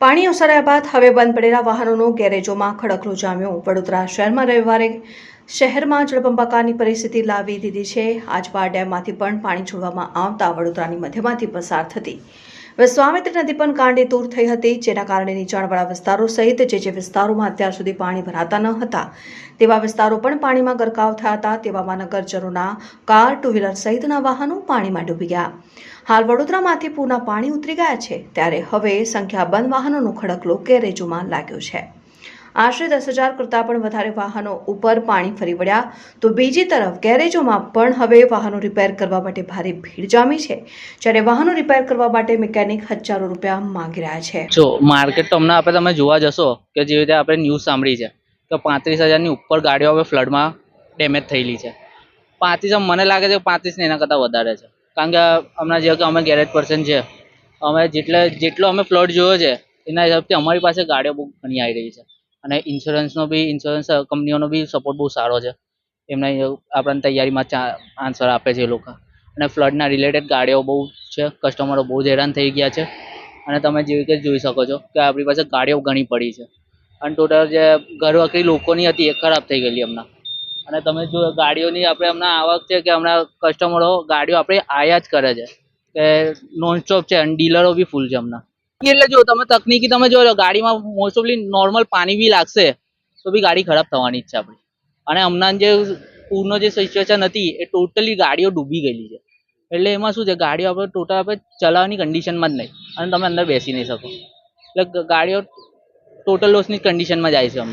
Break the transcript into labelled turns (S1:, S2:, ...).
S1: પાણી ઓસર્યા બાદ હવે બંધ પડેલા વાહનોનો ગેરેજોમાં ખડકલો જામ્યો. વડોદરા શહેરમાં રવિવારે શહેરમાં જળબંબાકારની પરિસ્થિતિ લાવી દીધી છે. આજવા ડેમમાંથી પણ પાણી છોડવામાં આવતા વડોદરાની મધ્યમાંથી પસાર થતી વિશ્વામિત્રી નદી પણ કાંડેતૂર થઈ હતી, જેના કારણે નીચાણવાળા વિસ્તારો સહિત જે વિસ્તારોમાં અત્યાર સુધી પાણી ભરાતા ન હતા તેવા વિસ્તારો પણ પાણીમાં ગરકાવ થયા હતા. તેવામાં નગરજનોના કાર, ટુ વ્હીલર સહિતના વાહનો પાણીમાં ડૂબી ગયા. હાલ વડોદરામાંથી પૂરના પાણી ઉતરી ગયા છે, ત્યારે હવે સંખ્યાબંધ વાહનોનો ખડકલો ગેરેજોમાં લાગ્યો છે. આશરે 10,000 કરતાં પણ વધારે વાહનો ઉપર પાણી ફરી વળ્યા, તો બીજી તરફ ગેરેજોમાં પણ હવે વાહનો રિપેર કરવા માટે ભારે ભીડ જામી છે. જ્યારે વાહનો રિપેર કરવા માટે મિકેનિક હજારો રૂપિયા માંગી રહ્યા છે.
S2: જો માર્કેટ તમને આપણે તમે જોવા જશો કે જેવી રીતે આપણે ન્યૂઝ સાંભળી છે કે 35,000ની ઉપર ગાડીઓ હવે ફ્લડમાં ડેમેજ થયેલી છે. 35 મને લાગે છે 35 ને એના કરતાં વધારે છે, કારણ કે હમણાં જે કે અમે ગેરેજ પર્સન છે, અમે જેટલો અમે ફ્લડ જોયો છે એના હિસાબથી અમારી પાસે ગાડીઓ બહુ ઘણી આવી રહી છે. અને ઇન્સ્યોરન્સ કંપનીઓનો બી સપોર્ટ બહુ સારો છે. એમના આપણને તૈયારીમાં આન્સર આપે છે એ લોકો. અને ફ્લડના રિલેટેડ ગાડીઓ બહુ છે, કસ્ટમરો બહુ જ હેરાન થઈ ગયા છે. અને તમે જેવી રીતે જોઈ શકો છો કે આપણી પાસે ગાડીઓ ઘણી પડી છે અને ટોટલ જે ઘરવખરી લોકોની હતી એ ખરાબ થઈ ગયેલી હમણાં. અને તમે જો ગાડીઓની આપણે હમણાં આવક છે કે હમણાં કસ્ટમરો ગાડીઓ આપણે આયા જ કરે છે કે નોનસ્ટોપ છે, અને ડીલરો બી ફૂલ છે હમણાં. એટલે જો તમે તકનીકી તમે જો ગાડીમાં મોસ્ટ ઓફલી નોર્મલ પાણી બી લાગશે તો બી ગાડી ખરાબ થવાની જ છે આપણી. અને હમણાં જે પૂરનો જે સિચ્યુએશન હતી એ ટોટલી ગાડીઓ ડૂબી ગયેલી છે. એટલે એમાં શું છે, ગાડીઓ આપણે ટોટલ આપણે ચલાવવાની કન્ડિશનમાં જ નહીં, અને તમે અંદર બેસી નહીં શકો. એટલે ગાડીઓ ટોટલ લોસની કન્ડિશનમાં જાય છે.